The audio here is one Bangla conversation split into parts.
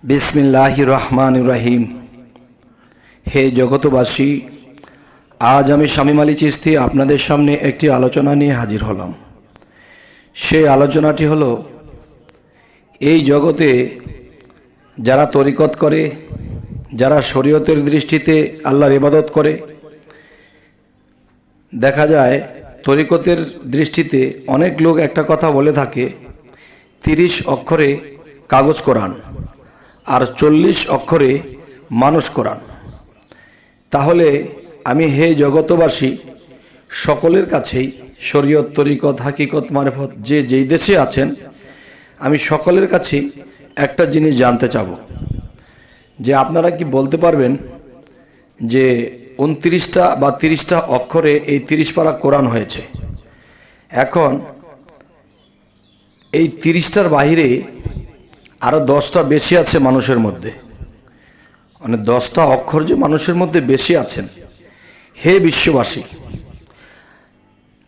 বিসমিল্লাহির রহমানির রহিম। হে জগতবাসী, আজ আমি শামীম আলী চিশতি আপনাদের সামনে একটি আলোচনা নিয়ে হাজির হলাম। সেই আলোচনাটি হলো, এই জগতে যারা তরিকত করে, যারা শরীয়তের দৃষ্টিতে আল্লাহর ইবাদত করে, দেখা যায় তরিকতের দৃষ্টিতে অনেক লোক একটা কথা বলে থাকে, 30 অক্ষরে কাগজ কোরআন আর 40 অক্ষরে মানুষ কোরআন। তাহলে আমি হে জগতবাসী সকলের কাছেই, শরীয়ত, তরিকত, হাকিকত, মারিফত যে যেই দেশে আছেন, আমি সকলের কাছেই একটা জিনিস জানতে চাব যে আপনারা কি বলতে পারবেন যে 29টা বা 30টা অক্ষরে এই 30 পারা কোরআন হয়েছে। এখন এই 30টার বাহিরে আরও 10টা বেশি আছে মানুষের মধ্যে, মানে 10টা অক্ষর যে মানুষের মধ্যে বেশি আছেন। হে বিশ্ববাসী,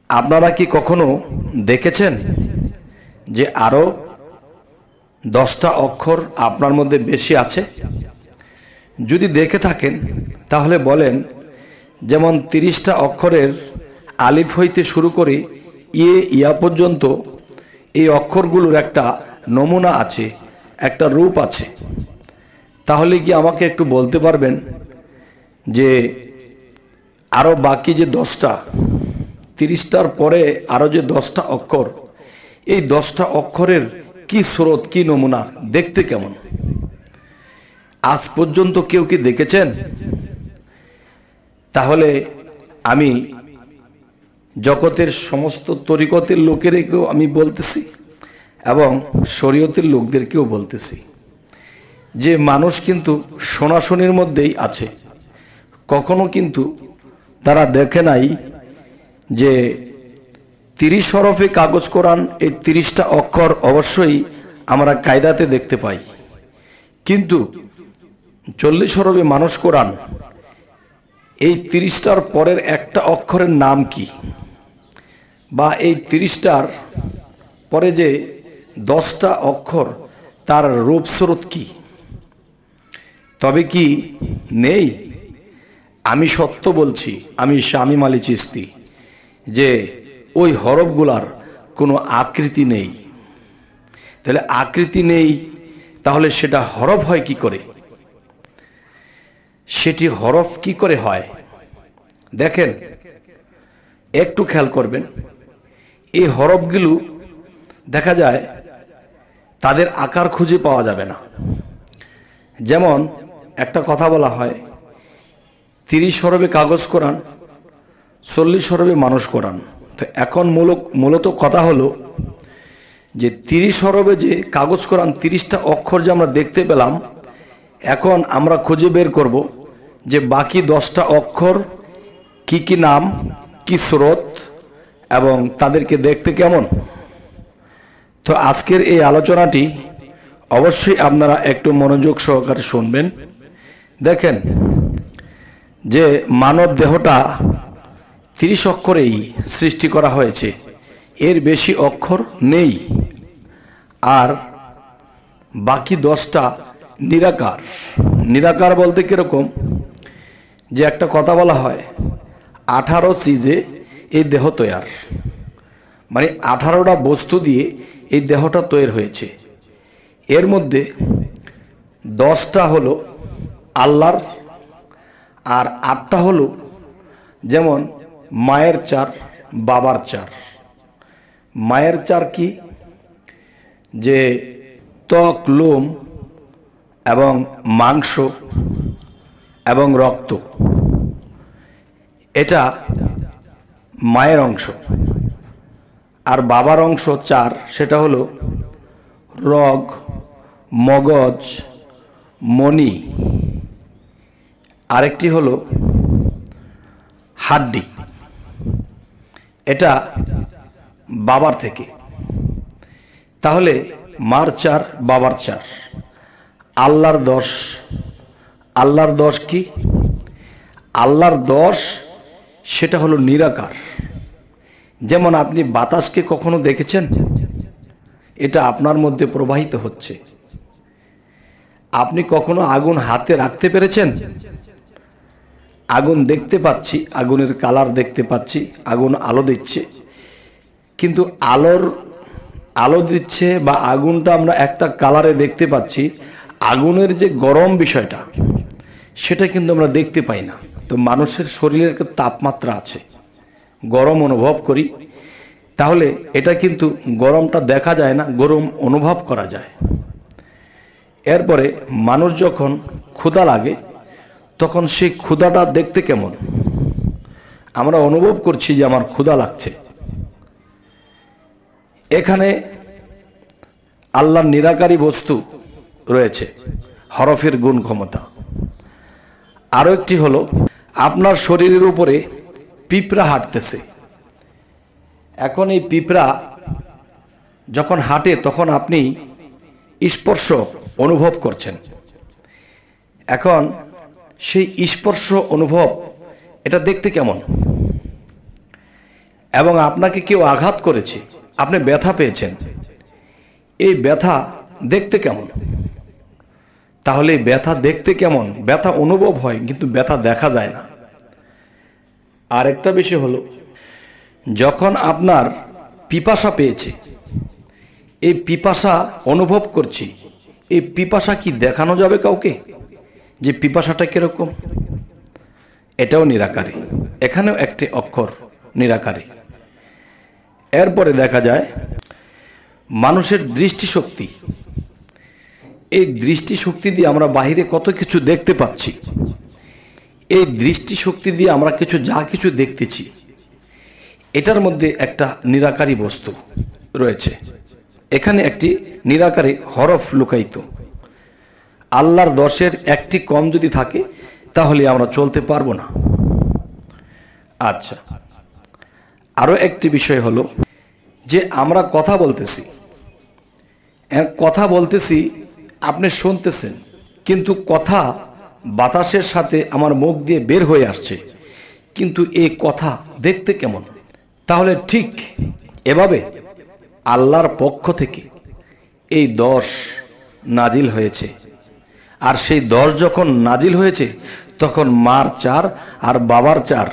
আপনারা কি কখনো দেখেছেন যে আরও 10টা অক্ষর আপনার মধ্যে বেশি আছে? যদি দেখে থাকেন তাহলে বলেন, যেমন 30টা অক্ষরের আলিফ হইতে শুরু করে ইয়া পর্যন্ত এই অক্ষরগুলোর একটা নমুনা আছে, একটা রূপ আছে। তাহলে কি আমাকে একটু বলতে পারবেন যে আরও বাকি যে 10টা, 30টার পরে আরও যে 10টা অক্ষর, এই 10টা অক্ষরের কি স্রোত, কি নমুনা, দেখতে কেমন? আজ পর্যন্ত কেউ কি দেখেছেন? তাহলে আমি জগতের সমস্ত তরিকতের লোকেরকেও আমি বলতেছি এবং শরীয়তের লোকদেরকেও বলতেছি যে মানুষ কিন্তু শোনাশুনির মধ্যেই আছে। কখনো কিন্তু তারা দেখে নাই যে 30 হরফে কাগজ কোরআন, এই 30টা অক্ষর অবশ্যই আমরা কায়দাতে দেখতে পাই, কিন্তু 40 হরফে মানুষ কোরআন, এই 30টার পরের একটা অক্ষরের নাম কি, বা এই 30টার পরে যে 10টা অক্ষর তার রূপস্রোত কি? তবে কি নেই? আমি সত্য বলছি, আমি শামীম আলী চিশতি, যে ওই হরফগুলার কোনো আকৃতি নেই। তাহলে আকৃতি নেই, তাহলে সেটা হরফ হয় কি করে? সেটি হরফ কি করে হয়? দেখেন, একটু খেয়াল করবেন, এই হরফগুলো দেখা যায় তাদের আকার খুঁজে পাওয়া যাবে না। যেমন একটা কথা বলা হয়, 30 হরফে কাগজ কোরআন, 40 হরফে মানুষ কোরআন। তো এখন মূলত কথা হলো যে 30 হরফে যে কাগজ কোরআন, 30টা অক্ষর যে আমরা দেখতে পেলাম, এখন আমরা খুঁজে বের করব যে বাকি 10টা অক্ষর কি কি নাম, কি স্রোত, এবং তাদেরকে দেখতে কেমন। তো আজকের এই আলোচনাটি অবশ্যই আপনারা একটু মনোযোগ সহকারে শুনবেন। দেখেন যে মানব দেহটা 30 অক্ষরেই সৃষ্টি করা হয়েছে, এর বেশি অক্ষর নেই। আর বাকি 10টা নিরাকার। নিরাকার বলতে কিরকম, যে একটা কথা বলা হয় 18 চিজে এই দেহ তৈয়ার, মানে 18টা বস্তু দিয়ে এই দেহটা তৈরি হয়েছে। এর মধ্যে 10টা হলো আল্লাহর, আর 8টা হলো যেমন মায়ের 4, বাবার 4। মায়ের 4 কি? যে ত্বক, লোম এবং মাংস এবং রক্ত, এটা মায়ের অংশ। আর বাবার অংশ 4, সেটা হলো রগ, মগজ, মণি, আরেকটি হলো হাড্ডি। এটা বাবার থেকে। তাহলে মার 4, বাবার 4। আল্লাহর 10। আল্লাহর 10 কি? আল্লাহর 10 সেটা হলো নিরাকার। যেমন আপনি বাতাসকে কখনো দেখেছেন? এটা আপনার মধ্যে প্রবাহিত হচ্ছে। আপনি কখনো আগুন হাতে রাখতে পেরেছেন? আগুন দেখতে পাচ্ছি, আগুনের কালার দেখতে পাচ্ছি, আগুন আলো দিচ্ছে, কিন্তু আলো দিচ্ছে বা আগুনটা আমরা একটা কালারে দেখতে পাচ্ছি, আগুনের যে গরম বিষয়টা সেটা কিন্তু আমরা দেখতে পাই না। তো মানুষের শরীরের একটা তাপমাত্রা আছে, গরম অনুভব করি, তাহলে এটা কিন্তু গরমটা দেখা যায় না, গরম অনুভব করা যায়। এরপরে মানুষ যখন ক্ষুধা লাগে তখন সেই ক্ষুধাটা দেখতে কেমন, আমরা অনুভব করছি যে আমার ক্ষুধা লাগছে। এখানে আল্লাহর নিরাকারী বস্তু রয়েছে, হরফের গুণ ক্ষমতা। আরও একটি হলো, আপনার শরীরের উপরে পিঁপড়া হাঁটতেছে। এখন এই পিঁপড়া যখন হাঁটে তখন আপনি স্পর্শ অনুভব করছেন। এখন সেই স্পর্শ অনুভব এটা দেখতে কেমন, এবং আপনাকে কেউ আঘাত করেছে, আপনি ব্যথা পেয়েছেন, এই ব্যথা দেখতে কেমন? তাহলে ব্যথা দেখতে কেমন? ব্যথা অনুভব হয় কিন্তু ব্যথা দেখা যায় না। আরেকটা বিষয় হলো, যখন আপনার পিপাসা পেয়েছে, এই পিপাসা অনুভব করছি, এই পিপাসা কি দেখানো যাবে কাউকে যে পিপাসাটা কিরকম? এটাও নিরাকারী, এখানেও একটি অক্ষর নিরাকারী। এরপরে দেখা যায় মানুষের দৃষ্টিশক্তি। এই দৃষ্টিশক্তি দিয়ে আমরা বাহিরে কত কিছু দেখতে পাচ্ছি, এই দৃষ্টিশক্তি দিয়ে আমরা যা কিছু দেখতেছি, এটার মধ্যে একটা নিরাকারী বস্তু রয়েছে। এখানে একটি নিরাকারী হরফ লুকায়িত। আল্লাহর 10-এর একটি কম যদি থাকে তাহলে আমরা চলতে পারবো না। আচ্ছা, আরও একটি বিষয় হলো যে আমরা কথা বলতেছি, আপনি শুনতেছেন, কিন্তু কথা বাতাসের সাথে আমার মুখ দিয়ে বের হয়ে আসছে, কিন্তু এই কথা দেখতে কেমন? তাহলে ঠিক এভাবে আল্লাহর পক্ষ থেকে এই 10 নাজিল হয়েছে। আর সেই 10 যখন নাজিল হয়েছে তখন মার 4 আর বাবার 4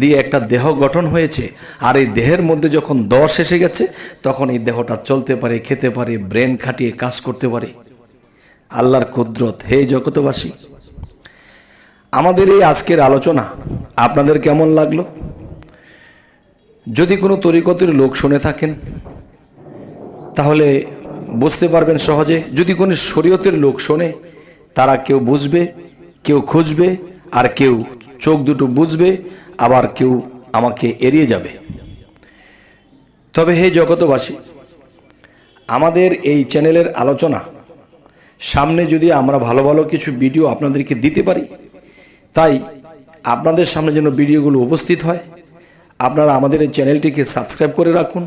দিয়ে একটা দেহ গঠন হয়েছে। আর এই দেহের মধ্যে যখন 10 এসে গেছে তখন এই দেহটা চলতে পারে, খেতে পারে, ব্রেন খাটিয়ে কাজ করতে পারে। আল্লাহর কুদরত। হে জগতবাসী, আমাদের এই আজকের আলোচনা আপনাদের কেমন লাগলো? যদি কোনো তরিকতের লোক শুনে থাকেন তাহলে বুঝতে পারবেন সহজে। যদি কোনো শরীয়তের লোক শোনে, তারা কেউ বুঝবে, কেউ খুঁজবে, আর কেউ চোখ দুটো বুঝবে, আবার কেউ আমাকে এড়িয়ে যাবে। তবে হে জগতবাসী, আমাদের এই চ্যানেলের আলোচনা সামনে যদি আমরা ভালো ভালো কিছু ভিডিও আপনাদেরকে দিতে পারি, তাই আপনাদের সামনে যেন ভিডিওগুলো উপস্থিত হয়, আপনারা আমাদের এই চ্যানেলটিকে সাবস্ক্রাইব করে রাখুন।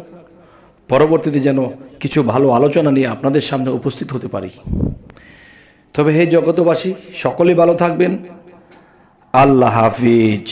পরবর্তীতে যেন কিছু ভালো আলোচনা নিয়ে আপনাদের সামনে উপস্থিত হতে পারি। তবে হে জগতবাসী, সকলে ভালো থাকবেন। আল্লাহ হাফিজ।